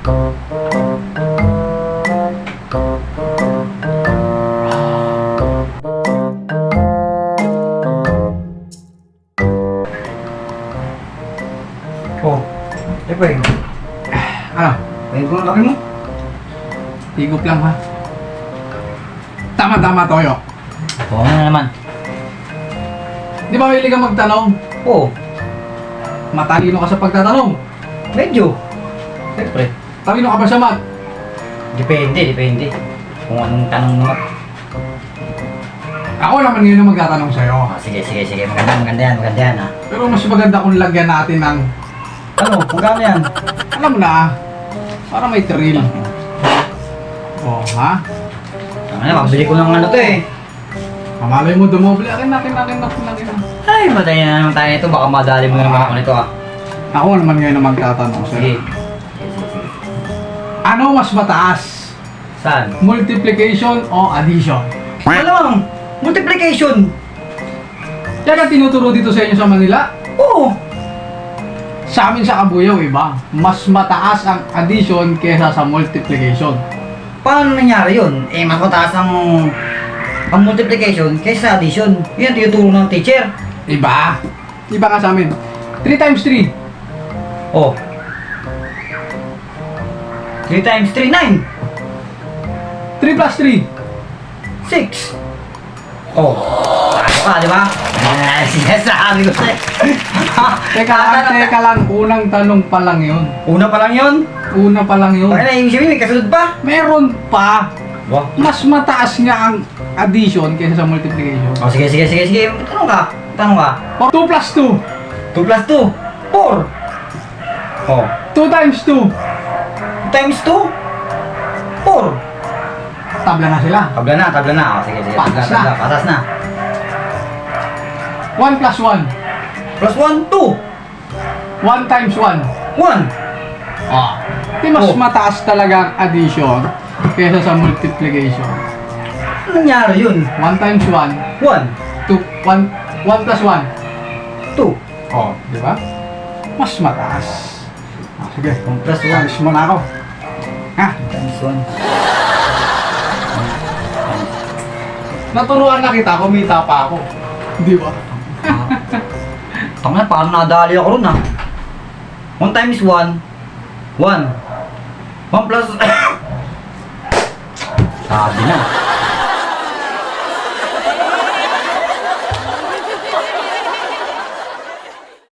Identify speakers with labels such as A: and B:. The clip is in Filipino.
A: Oh, Epeng.
B: Ano?
A: Ayun ko ang laki mo.
B: Higup lang ha. Tama-tama, Toyo.
A: Oo nga naman.
B: Di ba mahilig kang magtanong?
A: Oo,
B: Matalino ka sa pagtatanong.
A: medyo. Siyempre.
B: Talino ka ba sa math?
A: Depende. Kung anong tanong mo.
B: Ako naman ngayon ang magtatanong sa'yo.
A: Sige. Maganda yan ha.
B: Pero mas maganda kung lagyan natin ng,
A: Ano, magkano yan?
B: alam mo na, para may thrill. Oh, ha?
A: Ano, mabili ko ng ano to eh.
B: Mamalay mo dumoble. Akin na.
A: Ay, matay na naman tayo ito. Baka madali mo na naman ako nito ah.
B: Ako naman ngayon ang magtatanong
A: Sige.
B: sa'yo. Ano mas mataas?
A: Saan?
B: Multiplication o addition?
A: Malamang, multiplication.
B: Yan ang tinuturo dito sa inyo sa Manila.
A: Oo.
B: Sa amin sa Kabuyaw, iba. Mas mataas ang addition kesa sa multiplication.
A: Paano nangyari yun? Eh, mas mataas ang multiplication kaysa addition. Yan, tinuturo ng teacher.
B: Iba. Iba nga sa amin. 3 times 3.
A: Oh. 3 times 3, 9.
B: 3 plus 3.
A: 6. Oh. Ano ka, di ba? Sinasabi ko sa'yo.
B: Teka lang. Unang tanong pa lang yun.
A: Una pa lang yun.
B: Ano?
A: Bakit na, ibig sabihin, may kasunod pa?
B: Meron pa.
A: Wah.
B: Mas mataas nga ang addition kaysa sa multiplication.
A: Oh, sige. Tanong ka.
B: 2 plus 2.
A: 2 plus 2. 4. Oh.
B: 2 times 2.
A: 2 times 2. 4.
B: Tabla na sila.
A: Tabla na. Oh, sige.
B: Patas na.
A: Patas na.
B: 1 plus 1.
A: Plus 1, 2.
B: 1 times 1.
A: 1.
B: Di mas
A: Oh.
B: mataas talaga ang addition kaysa sa multiplication.
A: Anong nangyari yun?
B: 1 times 1.
A: 1.
B: 1 plus 1.
A: 2.
B: Oh, di ba? Mas mataas. Sige,
A: 1 plus 1.
B: alis mo na ako. Ha?
A: Times 1.
B: Naturuan na kita, kumita pa ako. Di ba?
A: Tama na, parang nadali ako ron ah. 1 times 1. 1. 1 plus... Sabi na.